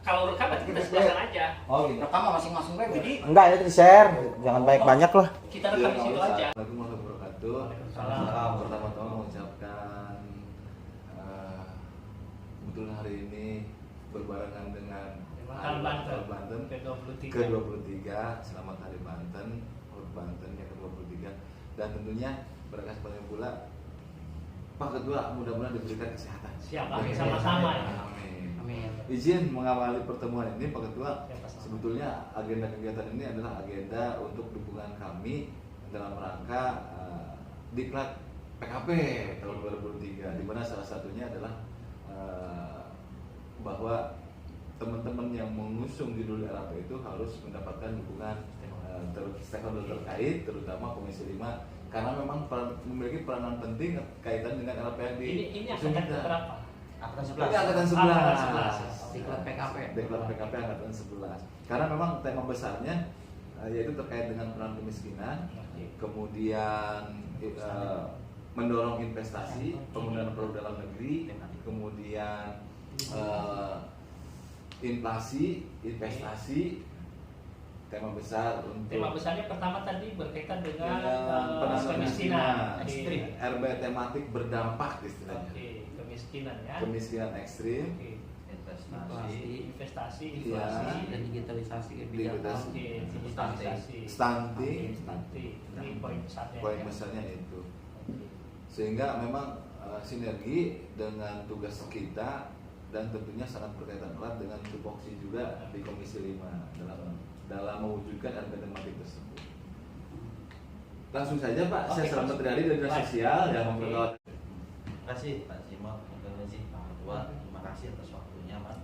Kalau rekam berarti kita sebelasan aja. Oh gitu. Rekam masing-masing web jadi Enggak, itu di-share. Jangan banyak-banyak lah. Kita rekam di situ aja. Assalamualaikum warahmatullahi wabarakatuh. Waalaikumsalam. Pertama-tama mengucapkan kebetulan hari ini berbarengan dengan Hari Banten ke-23. ke-23. Selamat Hari Banten, Hut Banten yang ke-23. Dan tentunya berkesempatan pula Pak Ketua mudah-mudahan diberikan kesehatan. Siap, amin sama-sama ya. Amin. amin. Izin mengawali pertemuan ini Pak Ketua. Siap, Pak. Sebetulnya agenda kegiatan ini adalah agenda untuk dukungan kami dalam rangka diklat PKP tahun 2023, di mana salah satunya adalah bahwa teman-teman yang mengusung judul RAP itu harus mendapatkan dukungan stakeholder terkait, terutama Komisi 5, karena memang memiliki peranan penting kaitan dengan RAP yang Ini angkatan berapa? Angkatan Ini 11. angkatan 11. Angkatan 11. Diklat PKP. Diklat PKP angkatan 11. Karena memang tema besarnya yaitu terkait dengan peran kemiskinan, kemudian mendorong investasi, penggunaan produk dalam negeri, kemudian inflasi, investasi, tema besar untuk Tema besarnya pertama tadi berkaitan dengan penanganan kemiskinan ekstrim, RB tematik berdampak istilahnya. Oke, kemiskinan ya. Kemiskinan ekstrim, Oke. Investasi, Iya. inflasi, Dan digitalisasi Digitalisasi. Oke, digitalisasi, stunting, Ini poin besarnya. poin ya. besarnya itu. Oke. Sehingga memang sinergi dengan tugas kita dan tentunya sangat berkaitan erat dengan tupoksi juga di Komisi 5 dalam mewujudkan RB tematik tersebut. Langsung saja Pak, saya Oke, Selamat Triadi dari Dinas Baik. Sosial yang Oke. memperkenalkan. Terima kasih Pak Simon, terima kasih Pak Ketua, terima kasih atas waktunya Pak.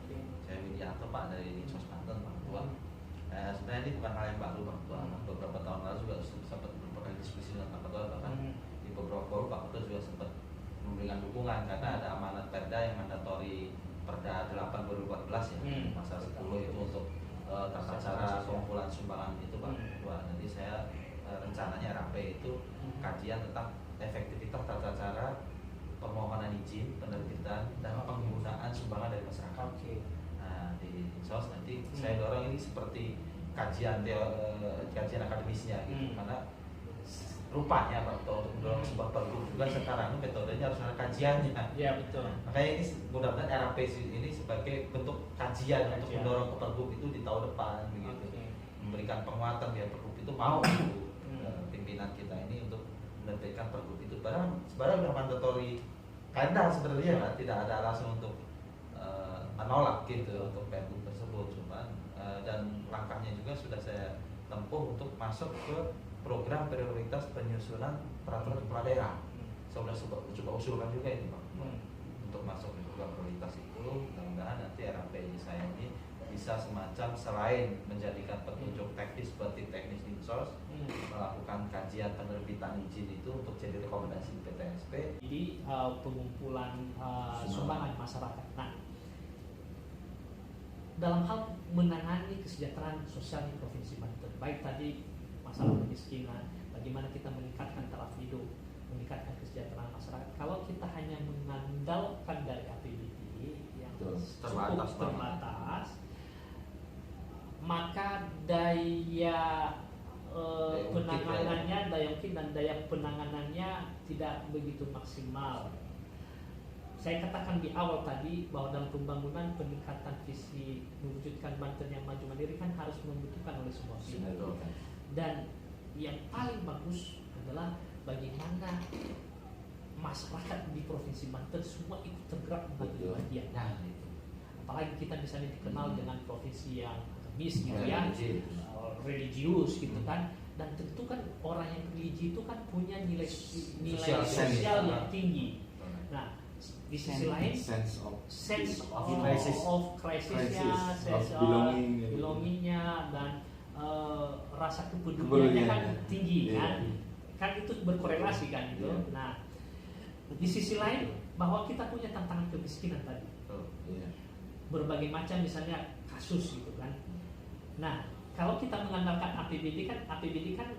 Saya Widianto Pak dari Dinsos Banten Pak Ketua. Sebenarnya ini bukan hal yang baru Pak Ketua. Beberapa tahun lalu juga sempat beberapa diskusi dengan Pak Ketua, bahkan di beberapa forum Pak Ketua juga sempat memberikan dukungan karena ada amanat Perda yang mandatori Perda 8 2014 ya, pasal 10 itu untuk tata cara pengumpulan sumbangan itu Pak Ketua. Jadi saya rencananya RAP itu kajian tentang efektivitas tata cara permohonan izin, penerbitan dan penggunaan sumbangan dari masyarakat. Oke. Nah, di Dinsos nanti saya dorong ini seperti kajian kajian akademisnya gitu. Karena rupanya Pak Ketua untuk mendorong sebuah pergub juga sekarang ini metodenya harus ada kajiannya. Iya betul. Makanya ini mudah-mudahan RAP ini sebagai bentuk kajian untuk mendorong ke pergub itu di tahun depan begitu. Oke. Memberikan penguatan biar pergub itu mau pimpinan kita ini untuk menerbitkan pergub itu. Sebenarnya udah mandatori Perda sebenarnya kan, tidak ada alasan untuk menolak gitu untuk pergub tersebut, cuman dan langkahnya juga sudah saya tempuh untuk masuk ke program prioritas penyusunan peraturan kepala daerah. Saya sudah coba usulkan juga ini Pak, untuk masuk ke program prioritas itu. Mudah-mudahan nanti RAP saya ini bisa semacam selain menjadikan petunjuk teknis seperti teknis Dinsos, melakukan kajian penerbitan izin itu untuk jadi rekomendasi PTSP. Jadi pengumpulan sumbangan masyarakat. Nah, dalam hal menangani kesejahteraan sosial di Provinsi Banten, baik tadi masalah kemiskinan, bagaimana kita meningkatkan taraf hidup, meningkatkan kesejahteraan masyarakat. Kalau kita hanya mengandalkan dari APBD yang cukup terbatas, maka daya penanganannya, daya mungkin dan daya penanganannya tidak begitu maksimal. Saya katakan di awal tadi bahwa dalam pembangunan peningkatan visi mewujudkan Banten yang maju mandiri kan harus membutuhkan oleh semua pihak. Dan yang paling bagus adalah bagaimana masyarakat di Provinsi Banten semua ikut tergerak mengambil bagian. Nah, itu. Apalagi kita misalnya dikenal dengan provinsi yang agamis gitu ya, religius gitu kan. Dan tentu kan orang yang religi itu kan punya nilai sosial yang tinggi. Nah, di sisi lain sense of crisisnya, sense of belongingnya dan rasa kepeduliannya kan tinggi kan itu berkorelasi kan itu. Nah, di sisi lain bahwa kita punya tantangan kemiskinan tadi, berbagai macam misalnya kasus gitu kan. Nah, kalau kita mengandalkan APBD kan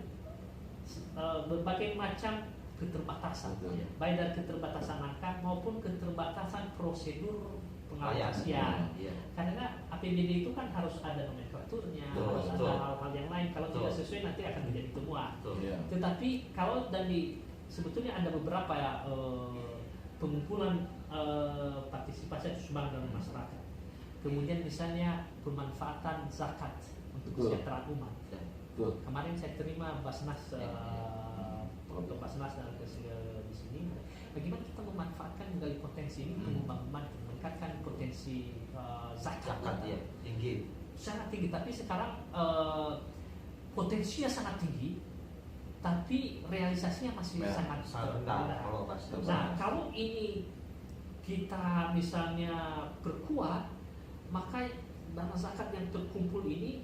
berbagai macam keterbatasan, baik dari keterbatasan angka maupun keterbatasan prosedur pengalokasian. Iya. Karena APBD itu kan harus ada nomenklaturnya, Betul, harus betul. ada hal-hal yang lain. Kalau Betul. tidak sesuai nanti akan menjadi temuan. Betul. Iya. Tetapi kalau sebetulnya ada beberapa pengumpulan partisipasi atau sumbangan dari masyarakat. Kemudian misalnya pemanfaatan zakat untuk Betul. kesejahteraan umat. Betul. Kemarin saya terima Basnas untuk Basnas dan di sini. Bagaimana kita memanfaatkan menggali potensi ini untuk meningkatkan potensi zakat Ya, tinggi. sangat tinggi. Tapi sekarang potensinya sangat tinggi, tapi realisasinya masih Ya, sangat rendah kalau pas. Nah, kalau ini kita misalnya perkuat, maka dana zakat yang terkumpul ini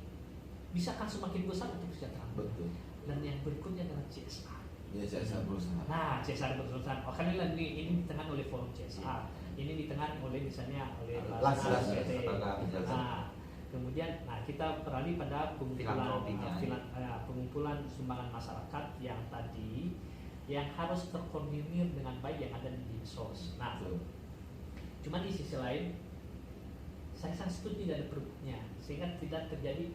bisa akan semakin besar untuk kesejahteraan. Betul. Dan yang berikutnya adalah CSR. Ya, saya berusaha. Nah, CSR berurusan. Oh, kan ini ditengah oleh forum CSR. Ini ditengah oleh misalnya oleh Las, PT. lembaga penjelasan. Nah, kemudian kita beralih pada Filantropinya. pengumpulan sumbangan masyarakat yang tadi yang harus terkoordinir dengan baik yang ada di Dinsos. Nah, Betul. cuma di sisi lain saya sangat setuju tidak ada pergubnya sehingga tidak terjadi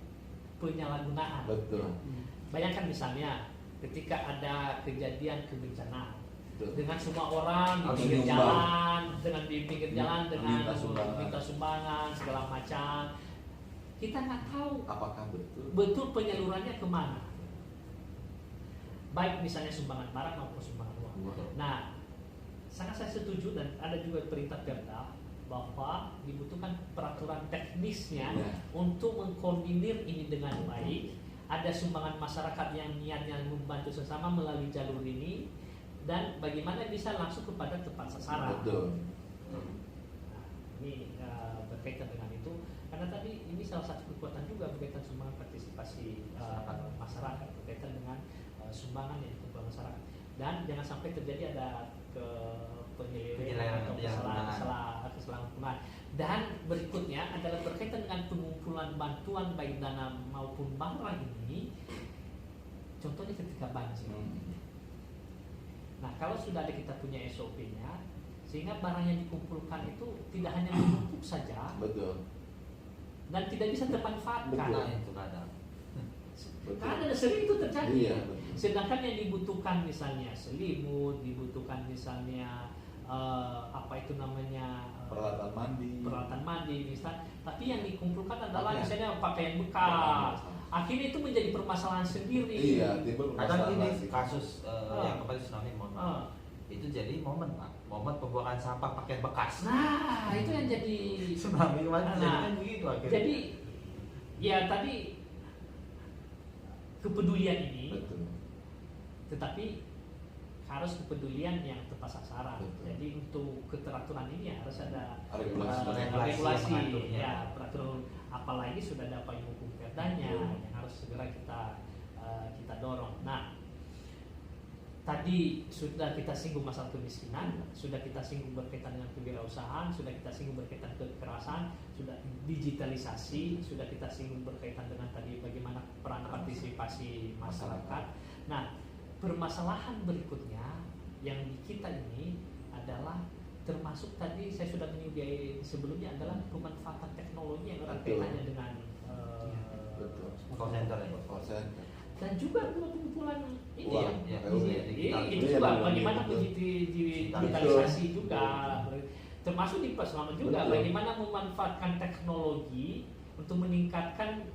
penyalahgunaan. Betul. Bayangkan misalnya ketika ada kejadian kebencanaan Betul. dengan semua orang di Harus pinggir nyumbang. jalan, dengan di pinggir jalan dengan Minta sumbangan. segala macam, kita nggak tahu Apakah betul? betul penyalurannya kemana. Baik misalnya sumbangan barang maupun sumbangan uang. Betul. Nah, sangat saya setuju dan ada juga perintah Perda bahwa dibutuhkan peraturan teknisnya Ya. untuk mengkoordinir ini dengan baik. Ada sumbangan masyarakat yang niatnya membantu sesama melalui jalur ini dan bagaimana bisa langsung kepada tepat sasaran. Betul. Nah, ini berkaitan dengan itu karena tadi ini salah satu kekuatan juga berkaitan sumbangan partisipasi masyarakat berkaitan dengan sumbangan yang dikumpulkan masyarakat dan jangan sampai terjadi ada penyelewengan atau kesalahan penggunaan. Dan berikutnya adalah berkaitan dengan pengumpulan bantuan baik dana maupun barang ini. Contohnya ketika banjir. Nah, kalau sudah ada kita punya SOP-nya, sehingga barang yang dikumpulkan itu tidak hanya menumpuk saja Betul. dan tidak bisa termanfaatkan. Betul. Nah, itu kadang. Betul. Karena sering itu terjadi. Iya, betul. Sedangkan yang dibutuhkan misalnya selimut, dibutuhkan misalnya apa itu namanya peralatan mandi misal, tapi yang dikumpulkan adalah Pakaian. misalnya pakaian bekas. Akhirnya itu menjadi permasalahan sendiri. Iya, timbul Kadang permasalahan ini lagi. kasus yang kemarin tsunami itu jadi momen Pak, momen pembuangan sampah pakaian bekas. Nah, itu yang jadi Tsunami kemarin Nah, jadi kan begitu akhirnya. jadi ya tadi kepedulian ini, Betul. tetapi harus kepedulian yang tepat sasaran. Betul. Jadi untuk keteraturan ini ya harus ada Regulasi. regulasi, yang mengaturnya. ya peraturan. Apalagi sudah ada payung hukum perdanya yang harus segera kita dorong. Nah, tadi sudah kita singgung masalah kemiskinan, sudah kita singgung berkaitan dengan kewirausahaan, sudah kita singgung berkaitan kekerasan, sudah digitalisasi, sudah kita singgung berkaitan dengan tadi bagaimana peran partisipasi masyarakat. Nah, permasalahan berikutnya yang di kita ini adalah termasuk tadi saya sudah menyinggung sebelumnya adalah pemanfaatan teknologi yang erat Betul. kaitannya dengan Betul. Call center ya. Call center. dan juga pengumpulan ini Uang, ya. ya, Ini, digital. itu Iya, juga betul. bagaimana Betul. digitalisasi juga termasuk di Paslama juga Betul. bagaimana memanfaatkan teknologi untuk meningkatkan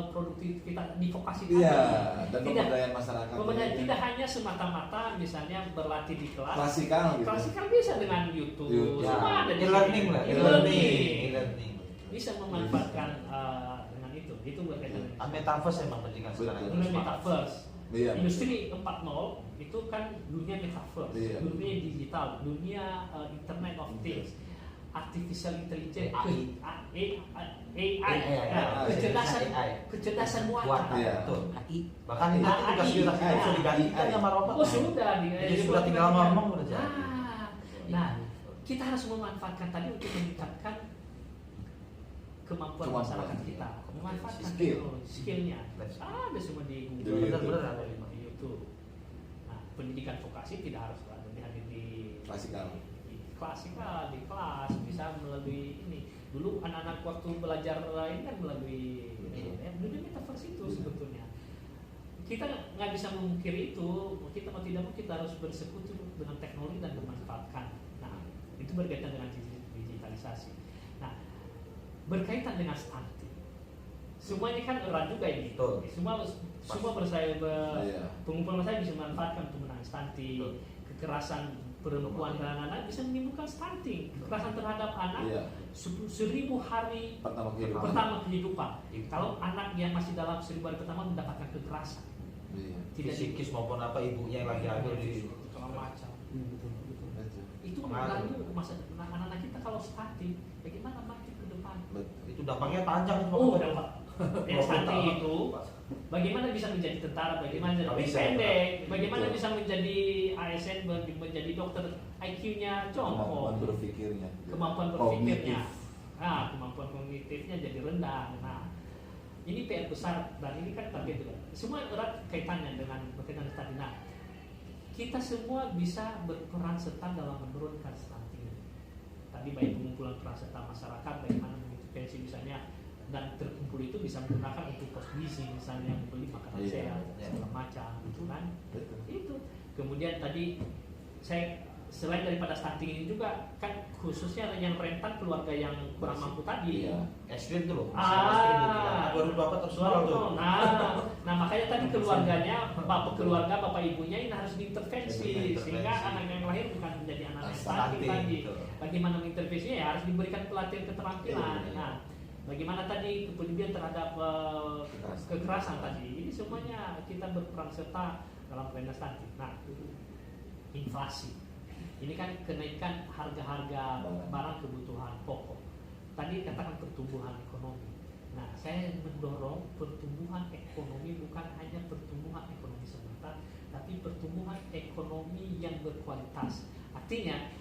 produktivitas di vokasi Iya, tadi. dan Tidak- pemberdayaan masyarakat. Tidak hanya semata-mata misalnya berlatih di kelas. klasikal gitu. Klasikal bisa dengan YouTube, YouTube. semua ada di E-learning sini. lah, E-learning. Bisa memanfaatkan dengan itu berkaitan dengan Metaverse emang penting kan sekarang. Betul. dunia metaverse. Iya. Industri 4.0 itu kan dunia metaverse, Iya. dunia digital, dunia Internet of Things, artificial intelligence, AI, kecerdasan buatan. Iya. Betul. Bahkan itu AI. tugas kita bisa digantikan sama robot. Oh sudah, Jadi sudah tinggal ngomong udah jadi. Nah, kita harus memanfaatkan tadi untuk meningkatkan kemampuan masyarakat kita, memanfaatkan skillnya. Ada semua di Google, Benar-benar ada di YouTube. Nah, pendidikan vokasi tidak harus ada di klasikal. klasikal di kelas, bisa melalui ini. Dulu anak-anak waktu belajar ini kan melalui ini, ya, dunia metaverse itu sebetulnya. Kita nggak bisa memungkiri itu, kita mau tidak mau kita harus bersekutu dengan teknologi dan memanfaatkan. Nah, itu berkaitan dengan digitalisasi. Nah, berkaitan dengan stunting. Semuanya kan erat juga ini. Betul. Semua pengumpulan saya bisa memanfaatkan untuk menangani stunting, kekerasan perempuan dan anak bisa menimbulkan stunting, kekerasan terhadap anak 1000 hari pertama kehidupan. Kalau anak yang masih dalam 1000 hari pertama mendapatkan kekerasan, tidak psikis maupun apa, ibunya yang lagi hamil di segala macam. Itu Pengaruh. mengganggu masa depan anak-anak kita kalau stunting, bagaimana mati ke depan? itu dampaknya panjang. Oh, dampak. Yang stunting itu bagaimana bisa menjadi tentara, bagaimana Nggak menjadi bisa. pendek, bagaimana Betul. bisa menjadi ASN, menjadi dokter, IQ-nya Kemampuan jongkok, berpikirnya. kemampuan berpikirnya, kemampuan kognitifnya jadi rendah. Nah, ini PR besar dan ini kan target juga. Semua erat kaitannya dengan berkaitan tadi. Nah, kita semua bisa berperan serta dalam menurunkan stunting. Tadi baik pengumpulan peran serta masyarakat, bagaimana mengintervensi misalnya, dan terkumpul itu bisa menggunakan untuk pos gizi misalnya, membeli makanan sehat segala macam itu kan. Itu kemudian tadi saya selain daripada stunting ini juga kan khususnya yang rentan keluarga yang kurang mampu tadi. ekstrim tuh loh. Baru bapak terus tuh. Nah makanya tadi keluarganya, bapak ibunya ini harus diintervensi sehingga anak yang lahir bukan menjadi anak yang stunting tadi. Bagaimana mengintervensinya ya harus diberikan pelatihan keterampilan. Nah, bagaimana tadi kepedulian terhadap kekerasan tadi, ini semuanya kita berperan serta dalam fenomena stunting. Nah, inflasi, ini kan kenaikan harga-harga barang kebutuhan pokok. Tadi katakan pertumbuhan ekonomi. Nah, saya mendorong pertumbuhan ekonomi bukan hanya pertumbuhan ekonomi semata, tapi pertumbuhan ekonomi yang berkualitas. Artinya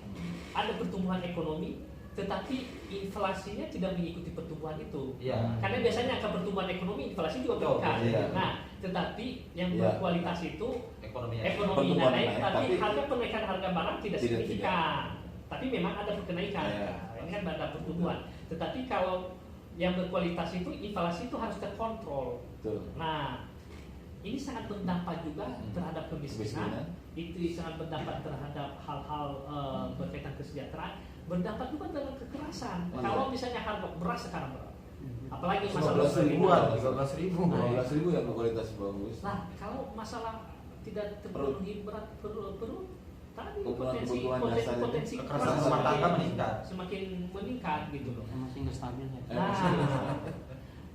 ada pertumbuhan ekonomi, tetapi inflasinya tidak mengikuti pertumbuhan itu. Karena biasanya angka pertumbuhan ekonomi, inflasi juga meningkat. Nah, tetapi yang berkualitas itu ekonomi naik, tapi harga penaikan harga barang tidak signifikan. Tapi memang ada kenaikan. Ini kan ada pertumbuhan. Tetapi kalau yang berkualitas itu inflasi itu harus terkontrol. Nah, ini sangat berdampak juga terhadap kemiskinan. Itu sangat berdampak terhadap hal-hal berkaitan kesejahteraan. Berdampak juga dengan kekerasan. Kalau misalnya harga beras sekarang berapa? Apalagi masalah 15.000 yang kualitas bagus. Nah, kalau masalah tidak terpenuhi berat perut tadi potensi kekerasan rumah tangga meningkat. semakin meningkat gitu loh. Masih nggak stabil ya.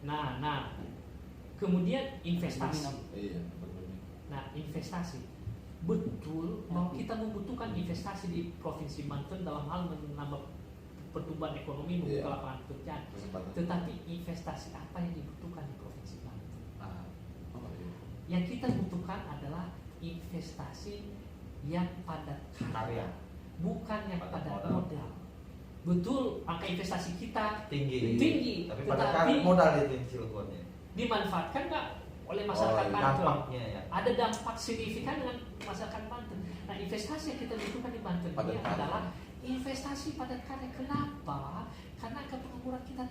Nah, kemudian investasi. Iya. Nah, investasi. Betul, mau kita membutuhkan investasi di Provinsi Banten dalam hal menambah pertumbuhan ekonomi, membuka lapangan pekerjaan. Tetapi investasi apa yang dibutuhkan di Provinsi Banten? Yang kita butuhkan adalah investasi yang padat karya, bukan yang padat modal. Betul, angka investasi kita tinggi, tapi tetapi modal itu Cilegonnya dimanfaatkan nggak oleh masyarakat Banten? dampaknya ya. Ada dampak signifikan dengan masyarakat Banten. Nah, investasi yang kita butuhkan di Banten ini adalah investasi padat karya. Kenapa? Karena angka pengangguran kita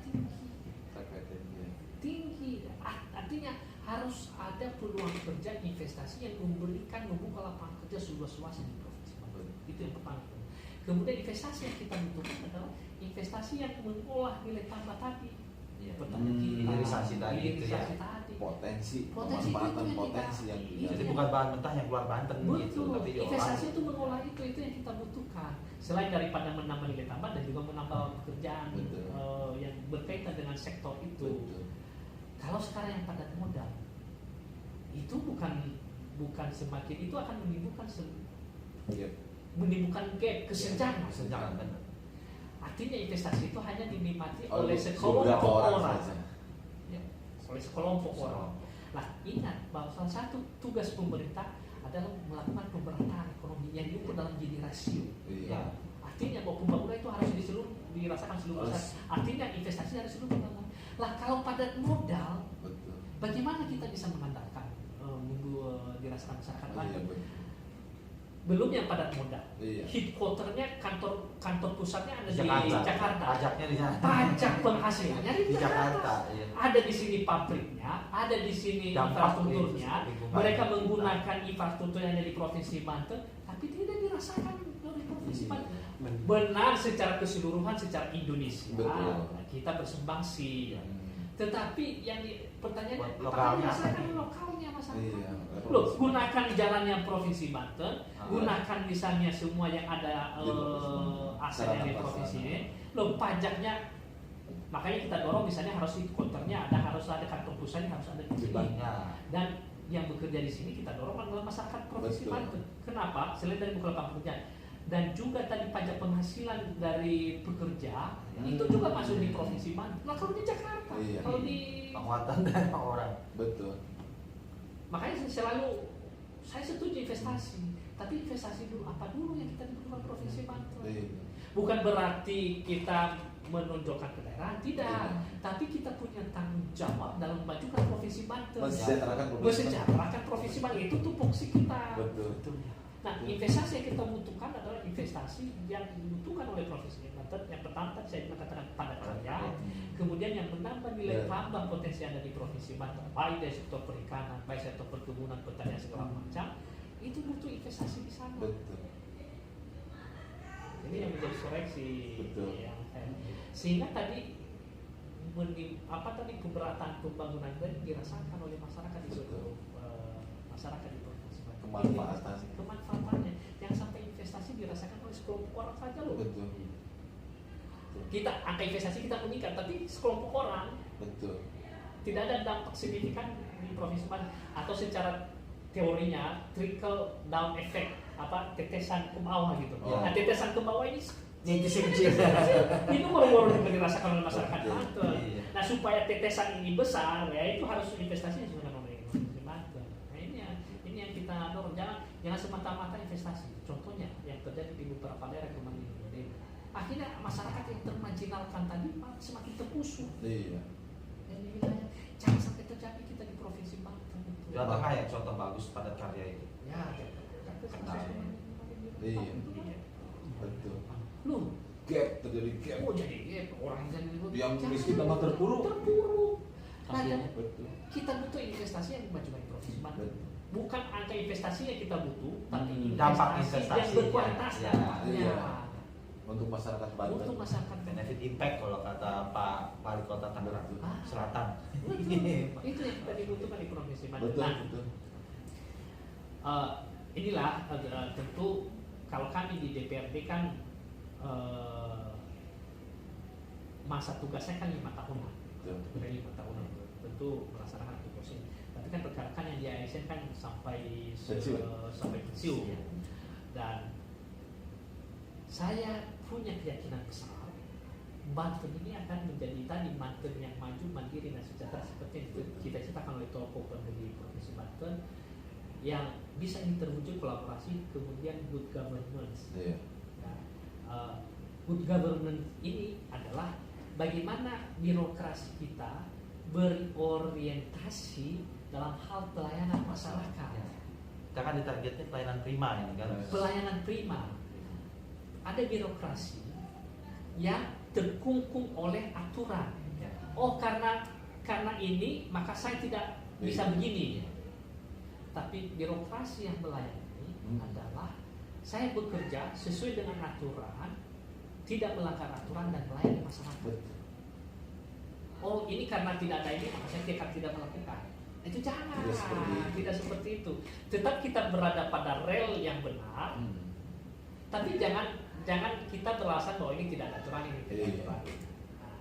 tinggi. Artinya harus ada peluang kerja investasi yang membuka lapangan kerja seluas-luasnya di Provinsi Banten. Itu yang pertama. Kemudian investasi yang kita butuhkan adalah investasi yang mengolah nilai tambah tadi. Hilirisasi tadi. Potensi pemanfaatan potensi yang Jadi bukan bahan mentah yang keluar Banten gitu, betul, tapi diolah. investasi itu mengolah itu yang kita butuhkan. Selain daripada menambah nilai tambah dan juga menambah pekerjaan yang berkaitan dengan sektor itu. Kalau sekarang yang padat modal itu bukan semakin, itu akan menimbulkan gap, kesenjangan. Artinya investasi itu hanya dinikmati oleh sekelompok orang. Oleh sekelompok orang. Nah, ingat bahwa salah satu tugas pemerintah adalah melakukan pemerataan ekonomi yang diukur dalam Gini rasio. Artinya bahwa pembangunan itu harus dirasakan seluruh masyarakat. Artinya investasi harus seluruh pembangunan. Lah, kalau padat modal, bagaimana kita bisa mengandalkan dirasakan masyarakat Banten? belum yang padat modal. Iya. Headquarternya kantor pusatnya ada di Jakarta. Jakarta. Pajaknya di sana. Pajak penghasilannya Di Jakarta. Iya. Ada di sini pabriknya, ada di sini Dampak infrastrukturnya. lingkungan. Mereka menggunakan infrastruktur yang ada di Provinsi Banten, tapi tidak dirasakan oleh Provinsi Banten. Benar secara keseluruhan, secara Indonesia, Betul. kita bersumbangsi. Tetapi yang pertanyaannya, apakah Lokalnya. dirasakan lokalnya masyarakat? Iya. Loh, gunakan jalannya Provinsi Banten, Ah. gunakan misalnya semua yang ada Di Provinsi. asetnya di Sarana provinsi prasarana. ini. Loh, pajaknya makanya kita dorong misalnya harus di konternya harus ada kantor pusatnya, harus ada di sini. Banyak. Dan yang bekerja di sini kita dorong adalah masyarakat Provinsi Betul. Banten. Kenapa? Selain dari Bukalapak pekerjaan dan juga tadi pajak penghasilan dari pekerja itu juga masuk di Provinsi Banten. Nah, kalau di Jakarta, Iya. kalau di Penguatan dari orang. Betul. makanya saya setuju investasi, tapi investasi dulu apa dulu yang kita dibutuhkan Provinsi Banten. Iya. Bukan berarti kita menonjolkan ke daerah, tidak, Iya. tapi kita punya tanggung jawab dalam memajukan Provinsi Banten. Mensejahterakan Provinsi Mensejahterakan Provinsi Banten itu tupoksi kita. Betul. Nah, investasi yang kita butuhkan adalah investasi yang dibutuhkan oleh Provinsi Banten. Yang pertama tadi saya katakan padat karya, kemudian yang menambah nilai Ya. tambah potensi yang ada di Provinsi Banten, baik dari sektor perikanan, baik sektor perkebunan, pertanian segala macam, itu butuh investasi di sana. Betul. Ini yang menjadi koreksi. Betul. Yang sehingga tadi keberatan pembangunan tadi dirasakan oleh masyarakat di seluruh masyarakat di Provinsi Banten. Kemanfaatan. Kemanfaatannya, yang sampai investasi dirasakan oleh sekelompok orang saja loh. Betul. Kita angka investasi kita meningkat, tapi sekelompok orang Betul. tidak ada dampak signifikan di Provinsi Banten. Atau secara teorinya trickle down effect, tetesan ke bawah gitu. Oh. Nah, tetesan ke bawah ini Ini kecil-kecil. itu baru juga dirasakan oleh masyarakat Betul. Banten. Iya. Nah, supaya tetesan ini besar, ya itu harus investasi yang sebenarnya oleh Provinsi Banten. Nah, ini yang kita dorong. Jangan semata-mata investasi. Contohnya yang terjadi di beberapa daerah kemarin di Indonesia. Akhirnya masyarakat yang termarginalkan tadi semakin terusuk. Iya. Dan di wilayah jangan sampai terjadi kita di Provinsi Banten. Jawa Tengah ya contoh bagus padat karya itu. Ya, Iya. Betul. Lu, Gap, terjadi gap. jadi orang yang jadi Yang miskin tambah terpuruk. Terpuruk. Nah, Kasian. dan Betul. kita butuh investasi yang memajukan Provinsi Banten. Betul. Bukan angka investasi yang kita butuh, tapi Dampak investasi investasi, yang berkualitas ya. dampaknya. Iya. Untuk masyarakat Banten. Untuk masyarakat Benefit impact kalau kata Pak Wali Kota Tangerang Betul. Selatan. Betul. Itu yang kita dibutuhkan di Provinsi Banten. Betul. Nah, Betul. inilah tentu kalau kami di DPRD kan masa tugasnya kan 5 tahunan. Betul. Dari 5 tahunan tentu melaksanakan tugas ini. Tapi kan rekan-rekan yang di ASN kan sampai pensiun. Dan saya punya keyakinan besar Banten ini akan menjadi tadi Banten yang maju, mandiri dan sejahtera seperti yang kita ceritakan oleh tokoh pendiri Provinsi Banten, yang bisa ini terwujud kolaborasi, kemudian good governance. Iya. Good governance ini adalah bagaimana birokrasi kita berorientasi dalam hal pelayanan masyarakat. Kita kan ditargetnya pelayanan prima ini kan. Pelayanan prima. Ada birokrasi yang terkungkung oleh aturan. Ya. Oh, karena ini maka saya tidak bisa begini. Tapi birokrasi yang melayani adalah saya bekerja sesuai dengan aturan, tidak melanggar aturan dan melayani masyarakat. Betul. Oh, ini karena tidak ada ini maka saya tidak melakukan. Itu jangan, tidak seperti itu. Tetap kita berada pada rel yang benar, tapi jangan kita beralasan bahwa ini tidak ada aturan, ini tidak ada aturan. Nah,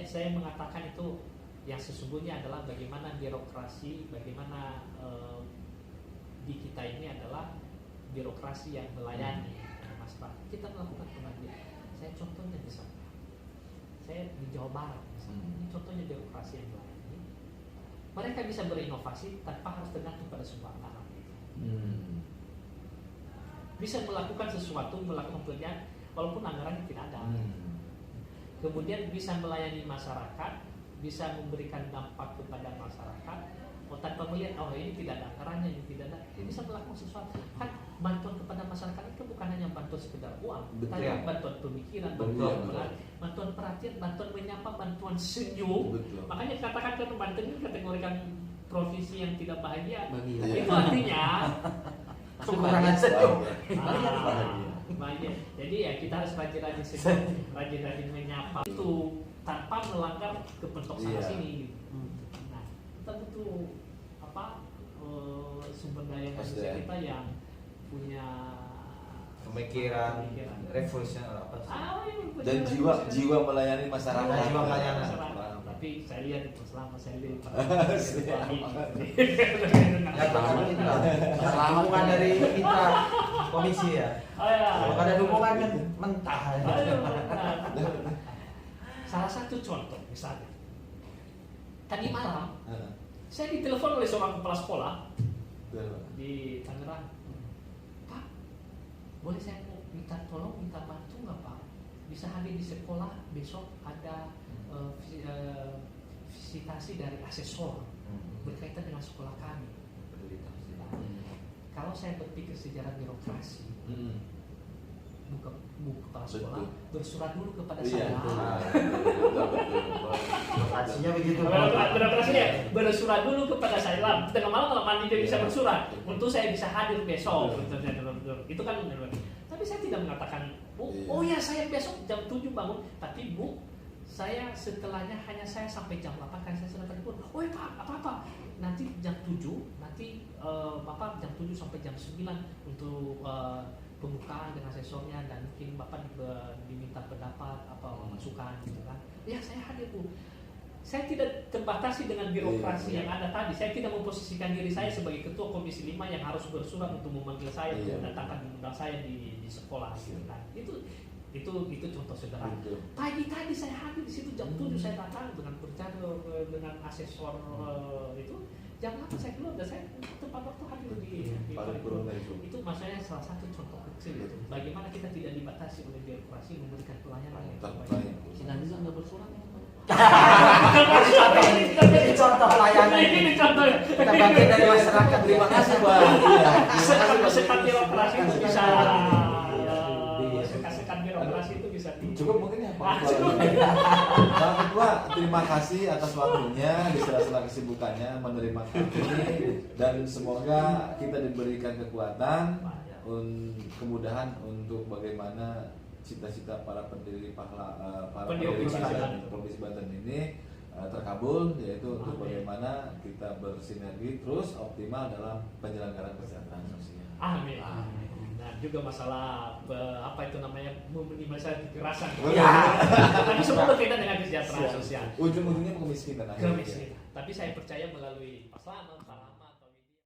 saya mengatakan itu yang sesungguhnya adalah bagaimana birokrasi, bagaimana di kita ini adalah birokrasi yang melayani masyarakat. Kita melakukan pengabdian. Saya contohnya di sana. Saya di Jawa Barat misalnya. Ini contohnya birokrasi yang melayani. Mereka bisa berinovasi tanpa harus tergantung pada sebuah anggaran. Bisa melakukan sesuatu, melakukan pekerjaan walaupun anggarannya tidak ada. Kemudian bisa melayani masyarakat bisa memberikan dampak kepada masyarakat, tanpa melihat ini tidak ada anggarannya, ini tidak ada, bisa melakukan sesuatu. Kan bantuan kepada masyarakat itu bukan hanya bantuan sekedar uang, tapi Betul. bantuan pemikiran, Betul. bantuan perhatian, bantuan menyapa, bantuan senyum. Betul. Makanya katakan kan Banten ini kategorikan provinsi yang tidak bahagia. Bagi Iya. Itu artinya kekurangan senyum. bahagia. Jadi ya kita harus rajin-rajin senyum, rajin-rajin menyapa itu tanpa melanggar kepentok sana Iya. sini. Nah, kita butuh sumber daya manusia SDM. kita yang punya Pemikiran revolusioner apa sih? ini Dan jiwa melayani masyarakat. Dan jiwa melayani. Tapi saya lihat itu selama saya lihat Ya bahkan itu lah dukungan dari kita komisi ya. Kalau ada dukungan kan mentah. Salah satu contoh misalnya tadi malam Heeh. saya ditelepon oleh seorang kepala sekolah Betul. di Tangerang. Pak, boleh saya minta tolong, minta bantu nggak Pak? Bisa hadir di sekolah besok ada visitasi dari asesor berkaitan dengan sekolah kami. Kalau saya berpikir sejarah birokrasi, buka kepala sekolah bersurat dulu kepada Iya, saya. betul. Aksinya begitu. Birokrasi ya, bersurat dulu kepada saya. Tengah malam kalau mandi dia bisa Iya. bersurat untuk saya bisa hadir besok. Betul. Itu kan tapi saya tidak mengatakan, Iya. oh ya saya besok jam 7 bangun, tapi Bu, saya setelahnya hanya saya sampai jam 8 kan saya sudah telepon. Oh ya Pak, apa-apa. Nanti jam 7, nanti Bapak jam 7 sampai jam 9 untuk pembukaan dengan asesornya dan mungkin Bapak diminta pendapat apa masukan gitu kan. Ya saya hadir Bu. Saya tidak terbatasi dengan birokrasi Iya. yang ada tadi. Saya tidak memposisikan diri saya sebagai ketua Komisi 5 yang harus bersurat untuk memanggil saya Iya. untuk mendatangkan mengundang saya di sekolah gitu kan. Itu contoh sederhana. Betul. Pagi tadi saya hadir di situ jam 7 saya datang dengan berbicara dengan asesor itu. Jam 8 saya keluar dan saya tepat waktu hadir di Paripurna itu. itu maksudnya salah satu contoh kecil itu. Bagaimana kita tidak dibatasi oleh birokrasi memberikan pelayanan yang terbaik. Sinandi nggak bersurat ya? Ini contoh pelayanan. Ini contoh. Kita bagian dari masyarakat. Terima kasih Pak. Iya. Sekat birokrasi itu bisa. Iya. Sekat birokrasi itu bisa. Cukup mungkin ya Pak Cukup. Ketua. Pak Ketua, terima kasih atas waktunya di sela-sela kesibukannya menerima kami dan semoga kita diberikan kekuatan, kemudahan untuk bagaimana cita-cita para pendiri Provinsi Banten ini terkabul, yaitu untuk bagaimana kita bersinergi terus optimal dalam penyelenggaraan kesejahteraan sosial. Amin. Nah juga masalah meminimalisasi kekerasan. Ya. Tapi semua berkaitan dengan kesejahteraan sosial. Ujung-ujungnya kemiskinan. Kemiskinan. Tapi saya percaya melalui pasangan para